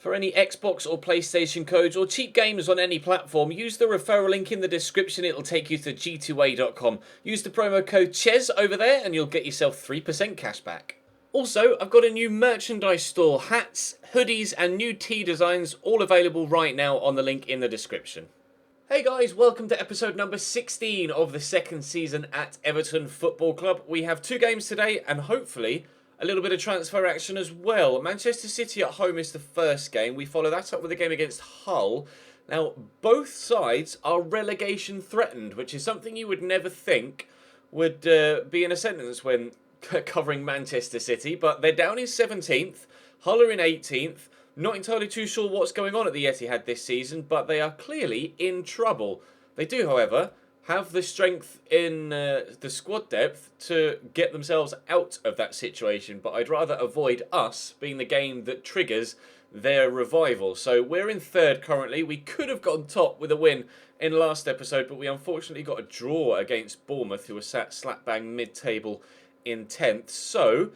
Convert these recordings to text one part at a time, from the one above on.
For any Xbox or PlayStation codes or cheap games on any platform, use the referral link in the description. It'll take you to g2a.com. Use the promo code CHES over there and you'll get yourself 3% cash back. Also, I've got a new merchandise store, hats, hoodies and new tee designs, all available right now on the link in the description. Hey guys, welcome to episode number 16 of the second season at Everton Football Club. We have 2 games today and hopefully a little bit of transfer action as well. Manchester City at home is the first game. We follow that up with a game against Hull. Now, both sides are relegation threatened, which is something you would never think would be in a sentence when covering Manchester City. But they're down in 17th, Hull are in 18th. Not entirely too sure what's going on at the Etihad this season, but they are clearly in trouble. They do, however, have the strength in the squad depth to get themselves out of that situation, but I'd rather avoid us being the game that triggers their revival. So we're in 3rd currently. We could have gone top with a win in last episode, but we unfortunately got a draw against Bournemouth, who were sat slap bang mid-table in 10th. So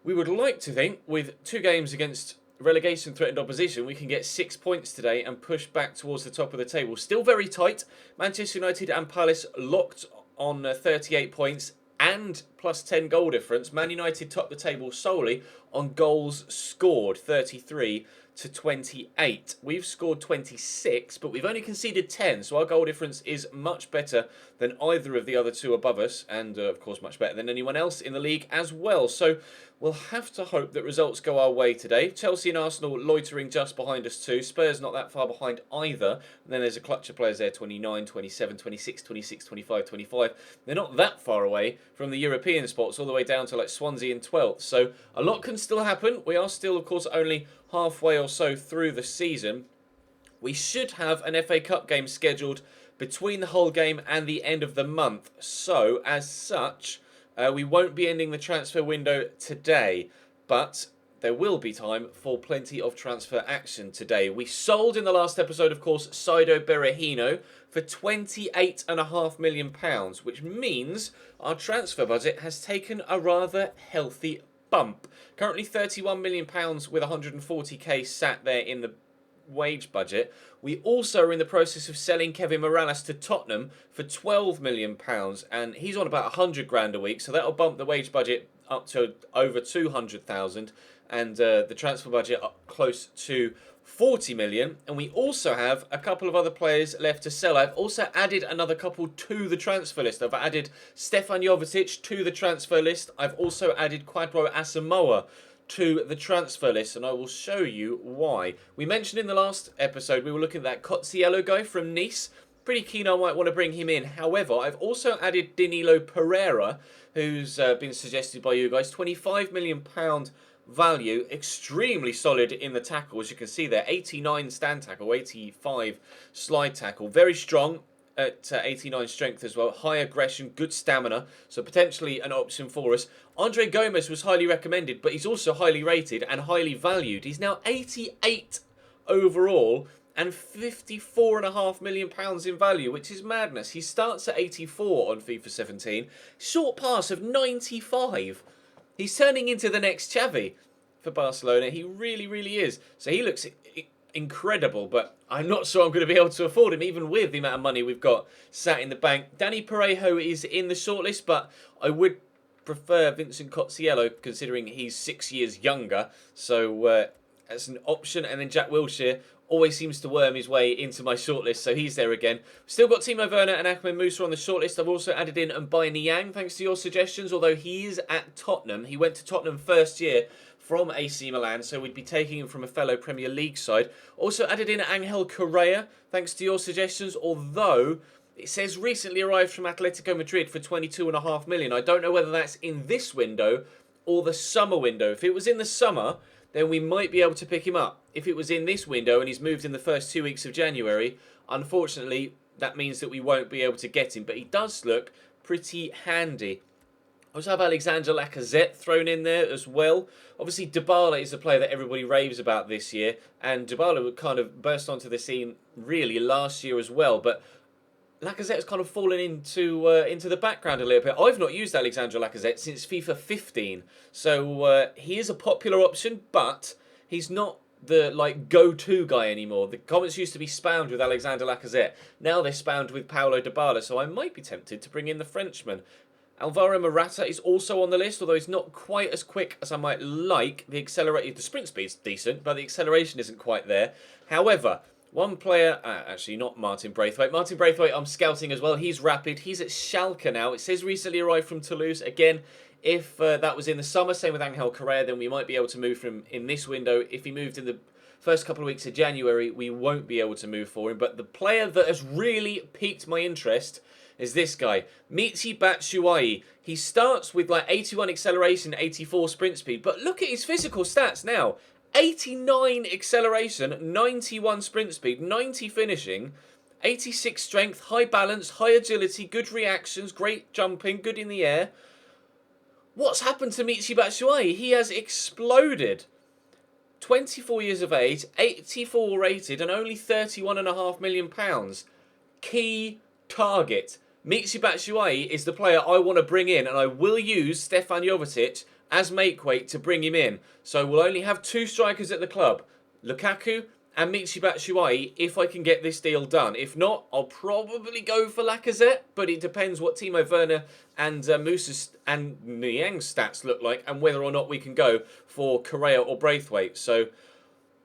we would like to think with 2 games against relegation threatened opposition, we can get 6 points today and push back towards the top of the table. Still very tight. Manchester United and Palace locked on 38 points and plus 10 goal difference. Man United top the table solely on goals scored, 33 to 28. We've scored 26, but we've only conceded 10, so our goal difference is much better than either of the other 2 above us, and of course much better than anyone else in the league as well. So we'll have to hope that results go our way today. Chelsea and Arsenal loitering just behind us too. Spurs not that far behind either. And then there's a clutch of players there, 29, 27, 26, 26, 25, 25. They're not that far away from the European spots, all the way down to like Swansea in 12th. So a lot can still happen. We are still, of course, only halfway or so through the season. We should have an FA Cup game scheduled between the whole game and the end of the month. So, as such, we won't be ending the transfer window today, but there will be time for plenty of transfer action today. We sold in the last episode, of course, Saido Berahino for £28.5 million, which means our transfer budget has taken a rather healthy bump. Currently £31 million with 140k sat there in the wage budget. We also are in the process of selling Kevin Morales to Tottenham for £12 million, and he's on about 100 grand a week, so that'll bump the wage budget up to over 200,000 and the transfer budget up close to 40 million. And we also have a couple of other players left to sell. I've also added another couple to the transfer list. I've added Stefan Jovetic to the transfer list. I've also added Kwadwo Asamoah to the transfer list, and I will show you why. We mentioned in the last episode we were looking at that Cotsiello guy from Nice. Pretty keen I might want to bring him in. However, I've also added Danilo Pereira, who's been suggested by you guys. £25 million value, extremely solid in the tackle, as you can see there. 89 stand tackle, 85 slide tackle. Very strong at 89 strength as well. High aggression, good stamina, so potentially an option for us. Andre Gomez was highly recommended, but he's also highly rated and highly valued. He's now 88 overall and £54.5 million in value, which is madness. He starts at 84 on FIFA 17. Short pass of 95. He's turning into the next Xavi for Barcelona. He really, really is. So he looks incredible, but I'm not sure I'm going to be able to afford him, even with the amount of money we've got sat in the bank. Danny Parejo is in the shortlist, but I would prefer Vincent Cotsiello, considering he's 6 years younger. So as an option. And then Jack Wilshere always seems to worm his way into my shortlist, so he's there again. Still got Timo Werner and Ahmed Musa on the shortlist. I've also added in Mbai Niang, thanks to your suggestions, although he is at Tottenham. He went to Tottenham first year from AC Milan, so we'd be taking him from a fellow Premier League side. Also added in Angel Correa, thanks to your suggestions, although it says recently arrived from Atletico Madrid for 22.5 million. I don't know whether that's in this window or the summer window. If it was in the summer, then we might be able to pick him up. If it was in this window and he's moved in the first 2 weeks of January, unfortunately, that means that we won't be able to get him. But he does look pretty handy. I also have Alexander Lacazette thrown in there as well. Obviously, Dybala is a player that everybody raves about this year, and Dybala would kind of burst onto the scene really last year as well. But Lacazette has kind of fallen into the background a little bit. I've not used Alexander Lacazette since FIFA 15, so he is a popular option, but he's not the like go-to guy anymore. The comments used to be spammed with Alexander Lacazette. Now they're spammed with Paulo Dybala, so I might be tempted to bring in the Frenchman. Alvaro Morata is also on the list, although he's not quite as quick as I might like. The sprint speed's decent, but the acceleration isn't quite there. However, one player, actually not Martin Braithwaite. Martin Braithwaite I'm scouting as well. He's rapid. He's at Schalke now. It says recently arrived from Toulouse. Again, if that was in the summer, same with Angel Correa, then we might be able to move from in this window. If he moved in the first couple of weeks of January, we won't be able to move for him. But the player that has really piqued my interest is this guy, Michy Batshuayi. He starts with like 81 acceleration, 84 sprint speed. But look at his physical stats now. 89 acceleration, 91 sprint speed, 90 finishing, 86 strength, high balance, high agility, good reactions, great jumping, good in the air. What's happened to Michy Batshuayi? He has exploded. 24 years of age, 84 rated, and only £31.5 million. Key target. Michy Batshuayi is the player I want to bring in, and I will use Stefan Jovetic as make weight to bring him in. So we'll only have 2 strikers at the club, Lukaku and Michy Batshuayi, if I can get this deal done. If not, I'll probably go for Lacazette, but it depends what Timo Werner and Musa and Niang's stats look like, and whether or not we can go for Correa or Braithwaite. So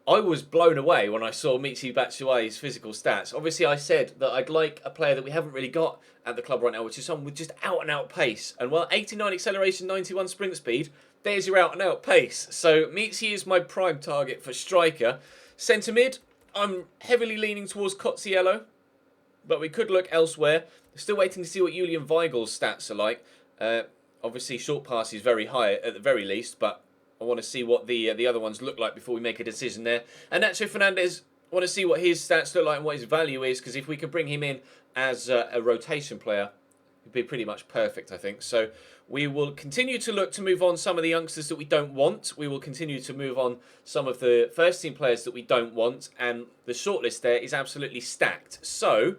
I was blown away when I saw Michy Batshuayi's physical stats. Obviously, I said that I'd like a player that we haven't really got at the club right now, which is someone with just out-and-out pace. And while 89 acceleration, 91 sprint speed, there's your out-and-out pace. So Michy is my prime target for striker. Centre mid, I'm heavily leaning towards Cozziello, but we could look elsewhere. Still waiting to see what Julian Weigel's stats are like. Obviously, short pass is very high at the very least, but I want to see what the other ones look like before we make a decision there. And Nacho Fernandez, I want to see what his stats look like and what his value is, because if we can bring him in as a rotation player, it'd be pretty much perfect, I think. So we will continue to look to move on some of the youngsters that we don't want. We will continue to move on some of the first team players that we don't want. And the shortlist there is absolutely stacked. So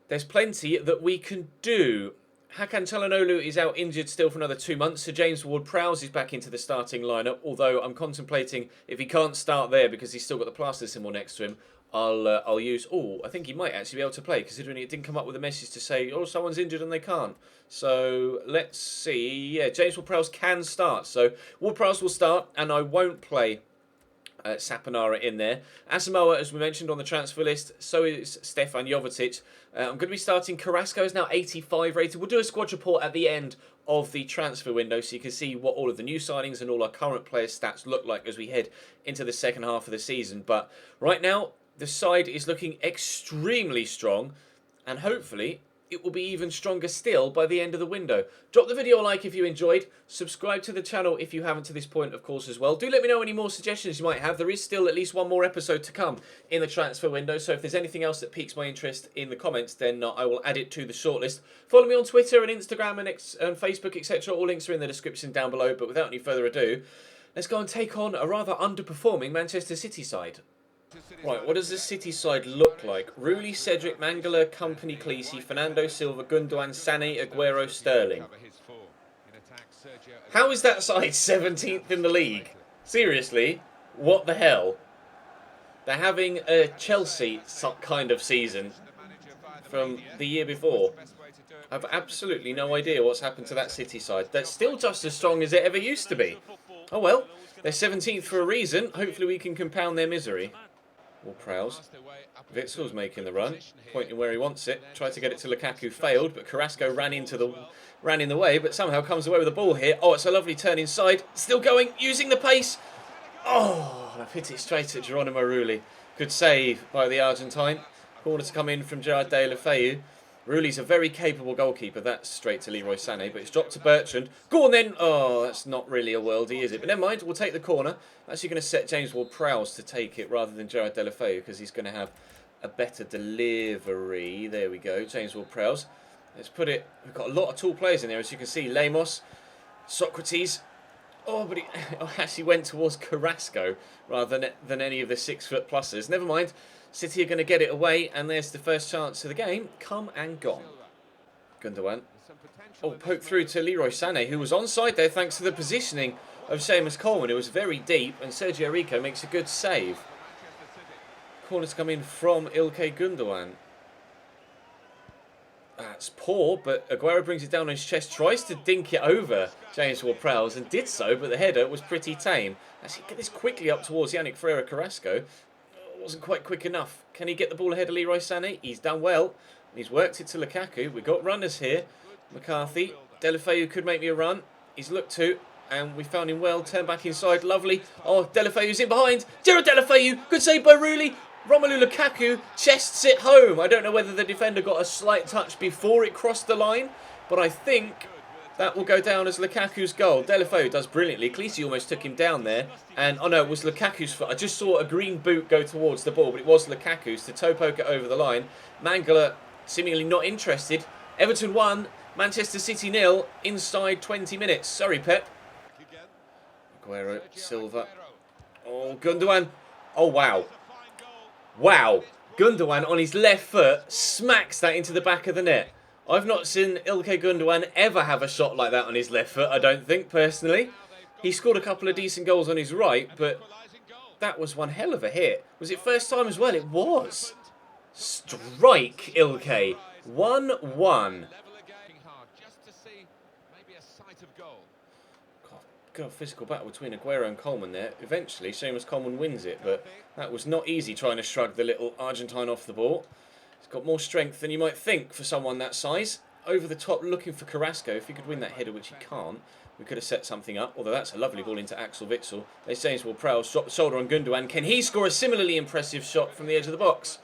there's plenty that we can do. Hakan Çalhanoğlu is out injured still for another 2 months. So James Ward-Prowse is back into the starting lineup. Although I'm contemplating if he can't start there because he's still got the plaster symbol next to him, I'll use... Oh, I think he might actually be able to play, considering it didn't come up with a message to say, oh, someone's injured and they can't. So let's see. Yeah, James Ward-Prowse can start. So Ward-Prowse will start, and I won't play Saponara in there. Asamoah, as we mentioned, on the transfer list. So is Stefan Jovetic. I'm going to be starting Carrasco, is now 85 rated. We'll do a squad report at the end of the transfer window so you can see what all of the new signings and all our current players' stats look like as we head into the second half of the season. But right now, the side is looking extremely strong, and hopefully it will be even stronger still by the end of the window. Drop the video a like if you enjoyed. Subscribe to the channel if you haven't to this point, of course, as well. Do let me know any more suggestions you might have. There is still at least one more episode to come in the transfer window, so if there's anything else that piques my interest in the comments, then I will add it to the shortlist. Follow me on Twitter and Instagram and Facebook, etc. All links are in the description down below, but without any further ado, let's go and take on a rather underperforming Manchester City side. Right, what does the City side look like? Rulli, Cedric, Mangala, Company, Cleese, Fernando Silva, Gundogan, Sané, Aguero, Sterling. How is that side 17th in the league? Seriously? What the hell? They're having a Chelsea kind of season from the year before. I've absolutely no idea what's happened to that City side. They're still just as strong as it ever used to be. Oh well, they're 17th for a reason. Hopefully we can compound their misery. Ward-Prowse. Witzel's making the run, pointing where he wants it. Tried to get it to Lukaku, failed, but Carrasco ran in the way, but somehow comes away with the ball here. Oh, it's a lovely turn inside. Still going, using the pace. Oh, I've hit it straight at Geronimo Rulli. Good save by the Argentine. Corner to come in from Gerard Deulofeu. Rulli's a very capable goalkeeper. That's straight to Leroy Sané, but it's dropped to Bertrand. Go on then. Oh, that's not really a worldie, is it? But never mind, we'll take the corner. Actually going to set James Ward-Prowse to take it rather than Gerard Deulofeu because he's going to have a better delivery. There we go, James Ward-Prowse. Let's put it... We've got a lot of tall players in there, as you can see. Lemos, Socrates. Oh, but he actually went towards Carrasco rather than any of the 6-foot pluses. Never mind. City are going to get it away, and there's the first chance of the game. Come and gone. Gundogan. Oh, poke through to Leroy Sané, who was onside there thanks to the positioning of Seamus Coleman, who was very deep, and Sergio Rico makes a good save. Corner's come in from Ilkay Gundogan. That's poor, but Aguero brings it down on his chest, tries to dink it over James Ward-Prowse, and did so, but the header was pretty tame. As he get this quickly up towards Yannick Ferreira Carrasco, wasn't quite quick enough. Can he get the ball ahead of Leroy Sané? He's done well. He's worked it to Lukaku. We've got runners here. McCarthy. Deulofeu could make me a run. He's looked to, and we found him well. Turn back inside. Lovely. Oh, Deulofeu's in behind. Gerard Deulofeu. Good save by Rooney. Romelu Lukaku chests it home. I don't know whether the defender got a slight touch before it crossed the line, but I think that will go down as Lukaku's goal. Deulofeu does brilliantly. Khaleesi almost took him down there. And, oh no, it was Lukaku's foot. I just saw a green boot go towards the ball, but it was Lukaku's to toe poke it over the line. Mangala seemingly not interested. Everton 1, Manchester City 0, inside 20 minutes. Sorry, Pep. Aguero, Silva. Oh, Gundogan. Oh, wow. Wow. Gundogan on his left foot smacks that into the back of the net. I've not seen Ilkay Gundogan ever have a shot like that on his left foot, I don't think, personally. He scored a couple of decent goals on his right, but that was one hell of a hit. Was it first time as well? It was. Strike, Ilkay. 1-1. Good physical battle between Aguero and Coleman there. Eventually, Seamus Coleman wins it, but that was not easy trying to shrug the little Argentine off the ball. He's got more strength than you might think for someone that size. Over the top, looking for Carrasco. If he could win that header, which he can't, we could have set something up. Although that's a lovely ball into Axel Witsel. They say James Ward-Prowse drop the shoulder on Gundogan. Can he score a similarly impressive shot from the edge of the box?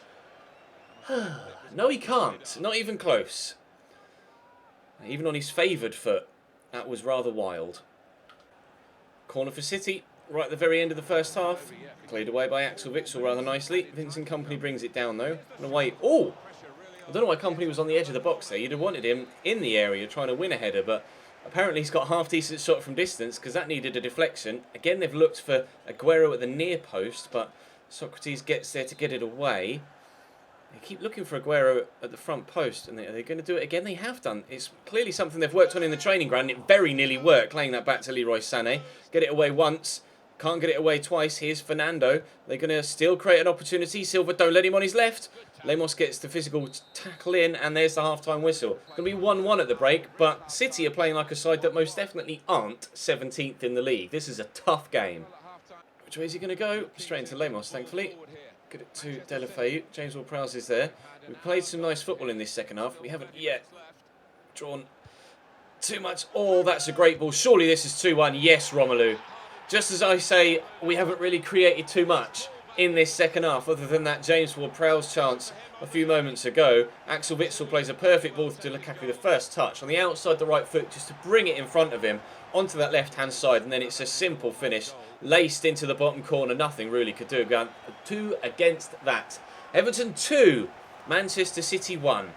No, he can't. Not even close. Even on his favoured foot, that was rather wild. Corner for City, right at the very end of the first half. Cleared away by Axel Witsel rather nicely. Vincent Kompany brings it down though. And away. Oh! I don't know why Kompany was on the edge of the box there. You'd have wanted him in the area trying to win a header, but apparently he's got a half-decent shot from distance because that needed a deflection. Again, they've looked for Aguero at the near post, but Socrates gets there to get it away. They keep looking for Aguero at the front post, and are they going to do it again? They have done. It's clearly something they've worked on in the training ground. It very nearly worked, playing that back to Leroy Sané. Get it away once. Can't get it away twice. Here's Fernando. They're going to still create an opportunity. Silva, don't let him on his left. Lemos gets the physical tackle in, and there's the half-time whistle. Going to be 1-1 at the break, but City are playing like a side that most definitely aren't 17th in the league. This is a tough game. Which way is he going to go? Straight into Lemos, thankfully. Get it to Deulofeu. James Ward-Prowse is there. We've played some nice football in this second half. We haven't yet drawn too much. Oh, that's a great ball. Surely this is 2-1. Yes, Romelu. Just as I say, we haven't really created too much in this second half, other than that James Ward-Prowse chance a few moments ago. Axel Witsel plays a perfect ball to Lukaku, the first touch on the outside the right foot, just to bring it in front of him onto that left-hand side, and then it's a simple finish, laced into the bottom corner. Nothing really could do. 2 against that. Everton 2, Manchester City 1.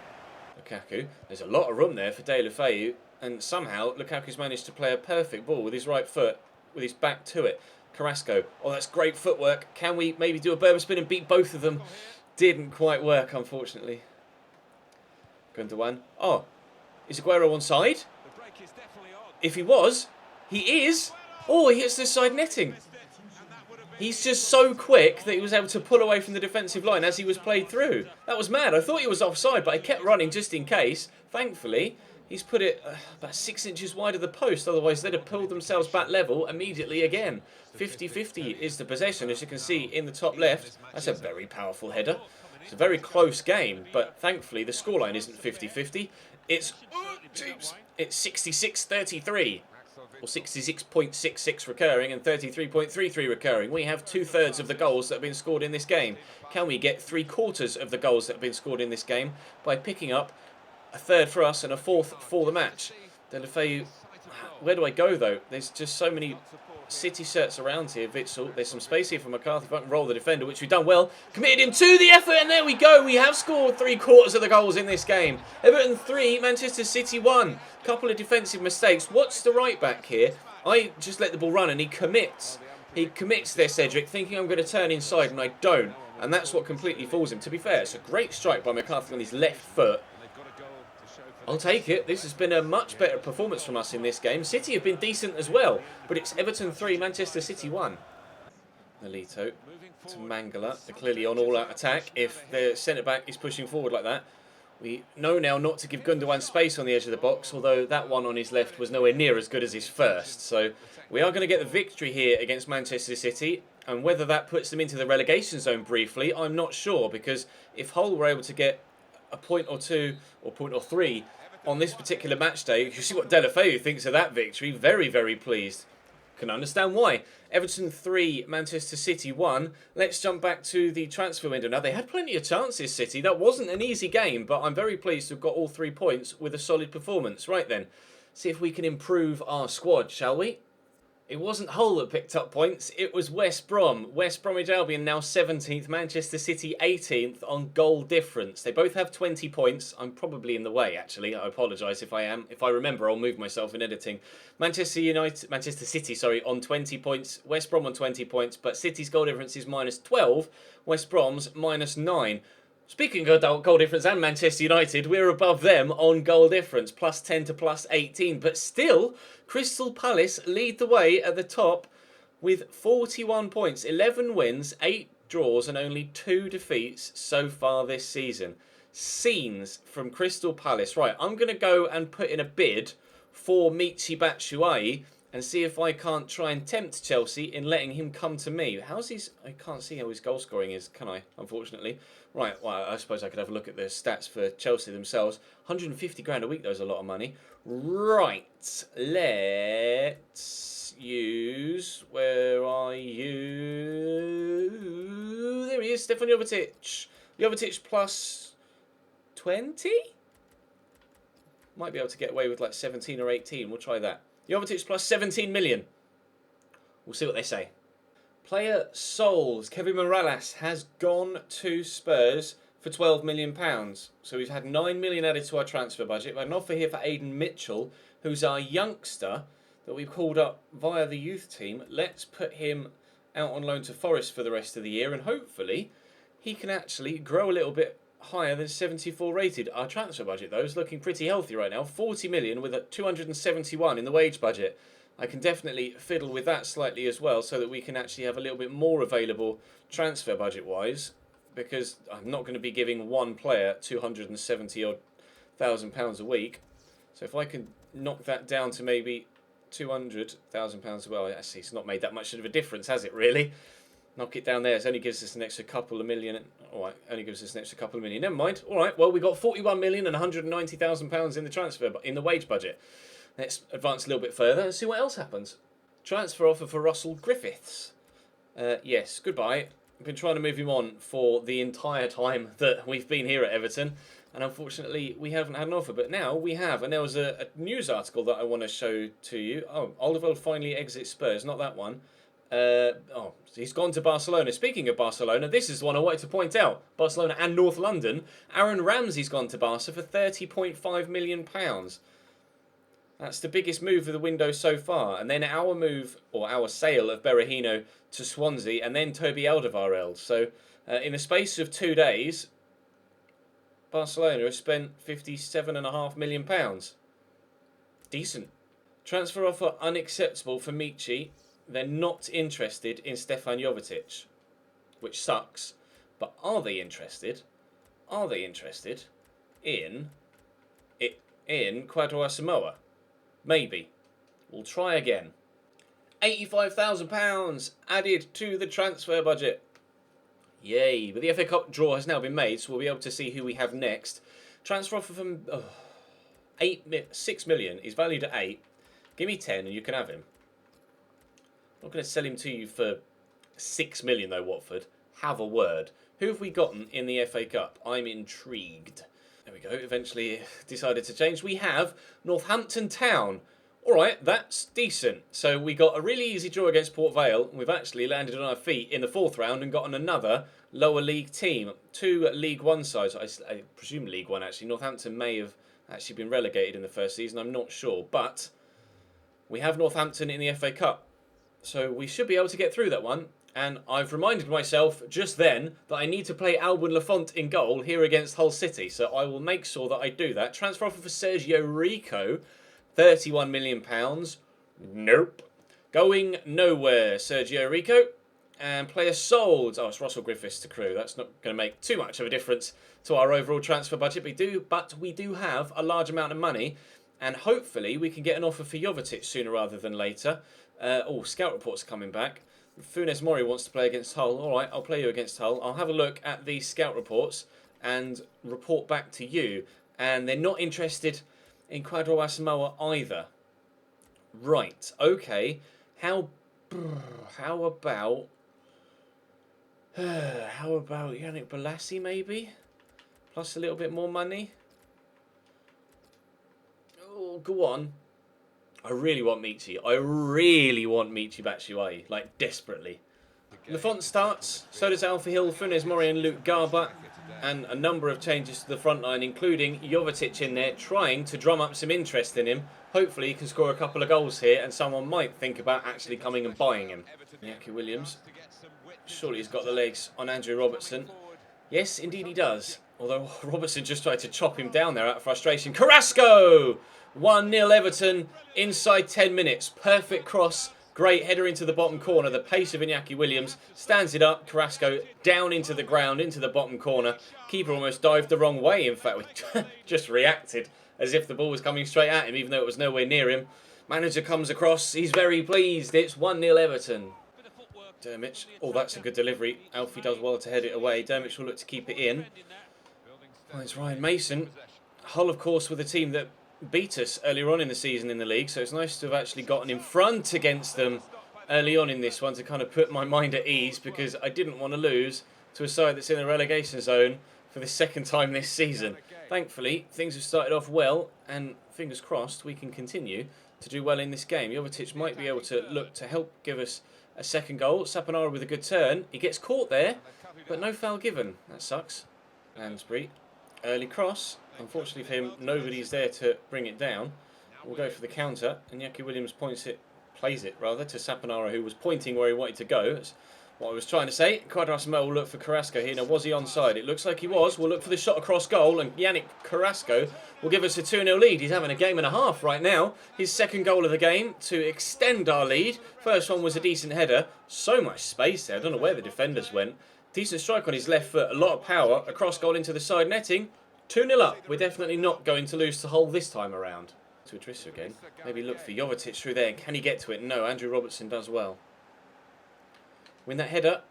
Lukaku, there's a lot of room there for Deulofeu, and somehow Lukaku's managed to play a perfect ball with his right foot, with his back to it. Carrasco, oh, that's great footwork. Can we maybe do a Berber spin and beat both of them? Didn't quite work, unfortunately. Gundogan. Oh, is Aguero onside? If he was, he is. Oh, he hits the side netting. He's just so quick that he was able to pull away from the defensive line as he was played through. That was mad. I thought he was offside, but I kept running just in case. Thankfully, he's put it about 6 inches wide of the post. Otherwise, they'd have pulled themselves back level immediately again. 50-50 is the possession, as you can see in the top left. That's a very powerful header. It's a very close game, but thankfully the scoreline isn't 50-50. It's 66-33. Or 66.66 recurring and 33.33 recurring. We have 2/3 of the goals that have been scored in this game. Can we get 3/4 of the goals that have been scored in this game by picking up a third for us and a fourth for the match? Deulofeu, where do I go though? There's just so many City shirts around here. Witsel, there's some space here for McCarthy. If I can roll the defender, which we've done well. Committed him to the effort, and there we go. We have scored 3/4 of the goals in this game. Everton 3, Manchester City 1. Couple of defensive mistakes. What's the right back here? I just let the ball run, and he commits. He commits there, Cedric, thinking I'm going to turn inside, and I don't. And that's what completely fools him. To be fair, it's a great strike by McCarthy on his left foot. I'll take it. This has been a much better performance from us in this game. City have been decent as well, but it's Everton 3, Manchester City 1. Nolito to Mangala. They're clearly on all-out attack if their centre-back is pushing forward like that. We know now not to give Gundogan space on the edge of the box, although that one on his left was nowhere near as good as his first. So we are going to get the victory here against Manchester City, and whether that puts them into the relegation zone briefly, I'm not sure, because if Hull were able to get a point or two, or point or three, on this particular match day, you see what Deulofeu thinks of that victory. Very, very pleased. Can understand why. Everton 3, Manchester City 1. Let's jump back to the transfer window. Now, they had plenty of chances, City. That wasn't an easy game, but I'm very pleased to have got all 3 points with a solid performance. Right then, see if we can improve our squad, shall we? It wasn't Hull that picked up points, it was West Brom. West Bromwich Albion now 17th, Manchester City 18th on goal difference. They both have 20 points. I'm probably in the way, actually. I apologise if I am. If I remember, I'll move myself in editing. Manchester City, sorry, on 20 points. West Brom on 20 points, but City's goal difference is minus 12. West Brom's minus 9. Speaking of goal difference and Manchester United, we're above them on goal difference, plus 10 to plus 18. But still, Crystal Palace lead the way at the top with 41 points, 11 wins, 8 draws and only 2 defeats so far this season. Scenes from Crystal Palace. Right, I'm going to go and put in a bid for Michy Batshuayi and see if I can't try and tempt Chelsea in letting him come to me. How's his... I can't see how his goal scoring is, can I? Unfortunately. Right, well, I suppose I could have a look at the stats for Chelsea themselves. 150 grand a week, though, is a lot of money. Right, let's use... Where are you? There he is, Stefan Jovetic. Jovetic plus 20? Might be able to get away with like 17 or 18. We'll try that. Jovetic plus 17 million. We'll see what they say. Player Souls. Kevin Morales has gone to Spurs for £12 million. So we've had 9 million added to our transfer budget. We've had an offer here for Aidan Mitchell, who's our youngster that we've called up via the youth team. Let's put him out on loan to Forest for the rest of the year, and hopefully he can actually grow a little bit higher than 74 rated. Our transfer budget, though, is looking pretty healthy right now. 40 million with a 271 in the wage budget. I can definitely fiddle with that slightly as well, so that we can actually have a little bit more available transfer budget-wise, because I'm not going to be giving one player 270,000 pounds a week. So if I can knock that down to maybe 200,000 pounds, well, actually, it's not made that much of a difference, has it, really? Knock it down there. It only gives us an extra couple of million. All right, only gives us an extra couple of million. Never mind. All right, well, we got 41 million and 190,000 pounds in the transfer, in the wage budget. Let's advance a little bit further and see what else happens. Transfer offer for Russell Griffiths. Yes, goodbye. I've been trying to move him on for the entire time that we've been here at Everton, and unfortunately we haven't had an offer. But now we have, and there was a news article that I want to show to you. Oh, Oliver finally exits Spurs. Not that one. He's gone to Barcelona. Speaking of Barcelona, this is the one I wanted to point out. Barcelona and North London. Aaron Ramsey's gone to Barca for £30.5 million. That's the biggest move of the window so far. And then our move, or our sale of Berahino to Swansea, and then Toby Alderweireld. So in the space of 2 days, Barcelona has spent £57.5 million. Decent. Transfer offer unacceptable for Michy. They're not interested in Stefan Jovetic, which sucks. But are they interested? Are they interested in Kwadwo Asamoah? Maybe. We'll try again. £85,000 added to the transfer budget. Yay. But the FA Cup draw has now been made, so we'll be able to see who we have next. Transfer offer from 6 million. He's valued at 8. Give me 10 and you can have him. I'm not going to sell him to you for 6 million though, Watford. Have a word. Who have we gotten in the FA Cup? I'm intrigued. There we go. Eventually decided to change. We have Northampton Town. All right, that's decent. So we got a really easy draw against Port Vale. And we've actually landed on our feet in the 4th round and gotten another lower league team. 2 League One sides. I presume League One, actually. Northampton may have actually been relegated in the first season. I'm not sure. But we have Northampton in the FA Cup. So we should be able to get through that one. And I've reminded myself just then that I need to play Alban Lafont in goal here against Hull City. So I will make sure that I do that. Transfer offer for Sergio Rico, £31 million. Nope. Going nowhere, Sergio Rico. And player sold. Oh, it's Russell Griffiths to Crewe. That's not going to make too much of a difference to our overall transfer budget. But we do have a large amount of money. And hopefully we can get an offer for Jovetic sooner rather than later. Scout reports are coming back. Funes Mori wants to play against Hull. All right, I'll play you against Hull. I'll have a look at these scout reports and report back to you. And they're not interested in Quadro Asamoah either. Right, okay. How about Yannick Bolasie maybe? Plus a little bit more money? Oh, go on. I really want Michi. I really want Michi Batshuayi, like desperately. Lafont starts, so does Alfie Hill, Funes Mori and Luke Garbutt. And a number of changes to the front line, including Jovetic in there, trying to drum up some interest in him. Hopefully he can score a couple of goals here and someone might think about actually coming and buying him. Iñaki Williams. Surely he's got the legs on Andrew Robertson. Yes, indeed he does. Although Robertson just tried to chop him down there out of frustration. Carrasco! 1-0 Everton inside 10 minutes. Perfect cross. Great header into the bottom corner. The pace of Iñaki Williams stands it up. Carrasco down into the ground, into the bottom corner. Keeper almost dived the wrong way. In fact, we just reacted as if the ball was coming straight at him, even though it was nowhere near him. Manager comes across. He's very pleased. It's 1-0 Everton. Dermich. Oh, that's a good delivery. Alfie does well to head it away. Dermich will look to keep it in. Finds Ryan Mason. Hull, of course, with a team that beat us earlier on in the season in the league, so it's nice to have actually gotten in front against them early on in this one to kind of put my mind at ease, because I didn't want to lose to a side that's in the relegation zone for the second time this season. Thankfully, things have started off well, and fingers crossed we can continue to do well in this game. Jovetic might be able to look to help give us a second goal. Saponara with a good turn. He gets caught there, but no foul given. That sucks. Lansbury, early cross. Unfortunately for him, nobody's there to bring it down. We'll go for the counter, and Iñaki Williams plays it to Saponara, who was pointing where he wanted to go. That's what I was trying to say. Quadro Asamoah will look for Carrasco here. Now, was he onside? It looks like he was. We'll look for the shot across goal, and Yannick Carrasco will give us a 2-0 lead. He's having a game and a half right now. His second goal of the game to extend our lead. First one was a decent header. So much space there. I don't know where the defenders went. Decent strike on his left foot. A lot of power. Across goal into the side netting. 2-0 up. We're definitely not going to lose to Hull this time around. To Idrissa again. Maybe look for Jovetic through there. Can he get to it? No, Andrew Robertson does well. Win that header,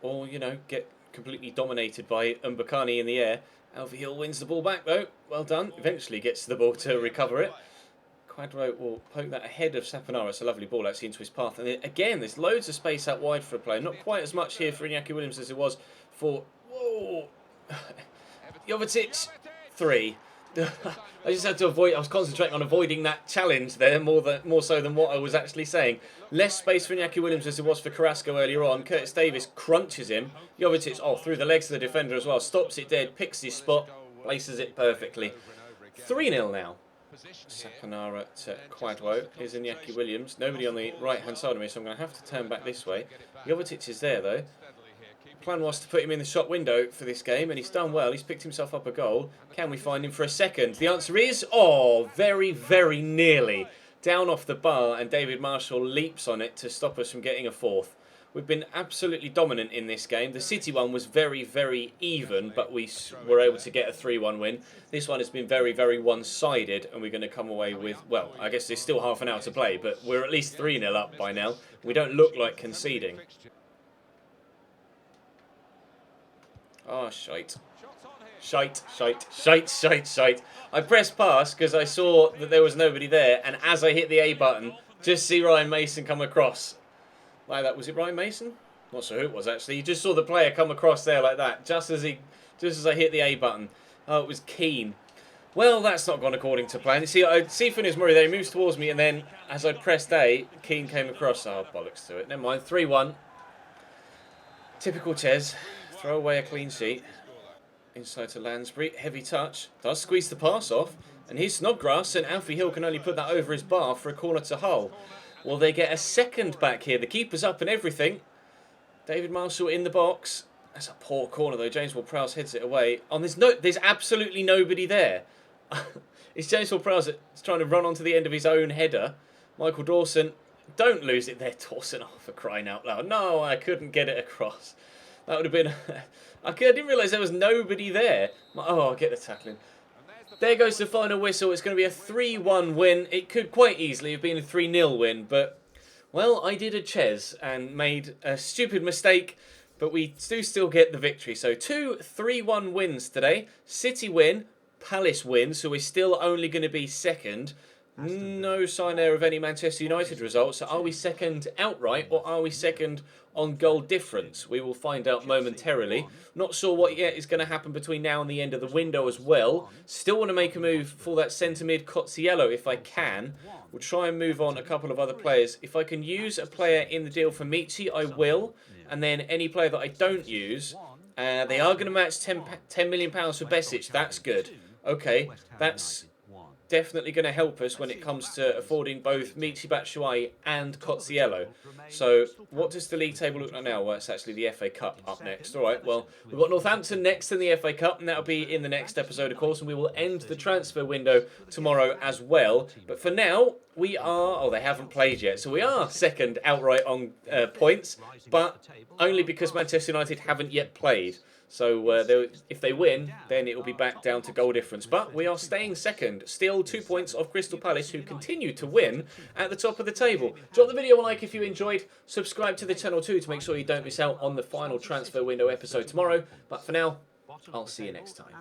or, get completely dominated by Mbakani in the air. Alfie Hill wins the ball back, though. Well done. Eventually gets the ball to recover it. Quadro will poke that ahead of Saponara. It's a lovely ball, actually, into his path. And again, there's loads of space out wide for a player. Not quite as much here for Iñaki Williams as it was for... Whoa! Jovetic, 3. I just had to avoid. I was concentrating on avoiding that challenge there more so than what I was actually saying. Less space for Iñaki Williams as it was for Carrasco earlier on. Curtis Davis crunches him. Jovetic, through the legs of the defender as well. Stops it dead, picks his spot, places it perfectly. 3-0 now. Saponara to Quadro. Here's Iñaki Williams. Nobody on the right-hand side of me, so I'm going to have to turn back this way. Jovetic is there, though. Plan was to put him in the shot window for this game, and he's done well. He's picked himself up a goal. Can we find him for a second? The answer is, very, very nearly. Down off the bar, and David Marshall leaps on it to stop us from getting a fourth. We've been absolutely dominant in this game. The City one was very, very even, but we were able to get a 3-1 win. This one has been very, very one-sided, and we're going to come away with, well, I guess there's still half an hour to play, but we're at least 3-0 up by now. We don't look like conceding. Oh, shite. Shite. I pressed pass because I saw that there was nobody there, and as I hit the A button, just see Ryan Mason come across. Like that. Was it Ryan Mason? Not sure who it was, actually. You just saw the player come across there like that, just as I hit the A button. Oh, it was Keane. Well, that's not gone according to plan. See, I see Funes Mori there. He moves towards me, and then as I pressed A, Keane came across. Oh, bollocks to it. Never mind. 3-1. Typical Ches. Throw away a clean sheet. Inside to Lansbury. Heavy touch. Does squeeze the pass off. And here's Snodgrass, and Alfie Hill can only put that over his bar for a corner to Hull. Will they get a second back here? The keeper's up and everything. David Marshall in the box. That's a poor corner though. James Ward-Prowse heads it away. There's absolutely nobody there. It's James Ward-Prowse that's trying to run onto the end of his own header. Michael Dawson, don't lose it there, Dawson. Oh, for crying out loud. No, I couldn't get it across. That would have been... I didn't realise there was nobody there. Oh, I'll get the tackling. There goes the final whistle. It's going to be a 3-1 win. It could quite easily have been a 3-0 win, but... Well, I did a Ches and made a stupid mistake, but we do still get the victory. So 2 3-1 wins today. City win, Palace win, so we're still only going to be second. No sign there of any Manchester United results. So are we second outright or are we second on goal difference? We will find out momentarily. Not sure what yet is going to happen between now and the end of the window as well. Still want to make a move for that centre mid Cozziello if I can. We'll try and move on a couple of other players. If I can use a player in the deal for Michi, I will. And then any player that I don't use, they are going to match £10 million for Besic. That's good. Okay, that's definitely going to help us when it comes to affording both Michi Batshuayi and Cozziello. So what does the league table look like now? Well, it's actually the FA Cup up next. All right, well, we've got Northampton next in the FA Cup, and that'll be in the next episode, of course, and we will end the transfer window tomorrow as well. But for now, we are... Oh, they haven't played yet, so we are second outright on points, but only because Manchester United haven't yet played. So if they win, then it will be back down to goal difference. But we are staying second. Still 2 points off Crystal Palace, who continue to win at the top of the table. Drop the video a like if you enjoyed. Subscribe to the channel too to make sure you don't miss out on the final transfer window episode tomorrow. But for now, I'll see you next time.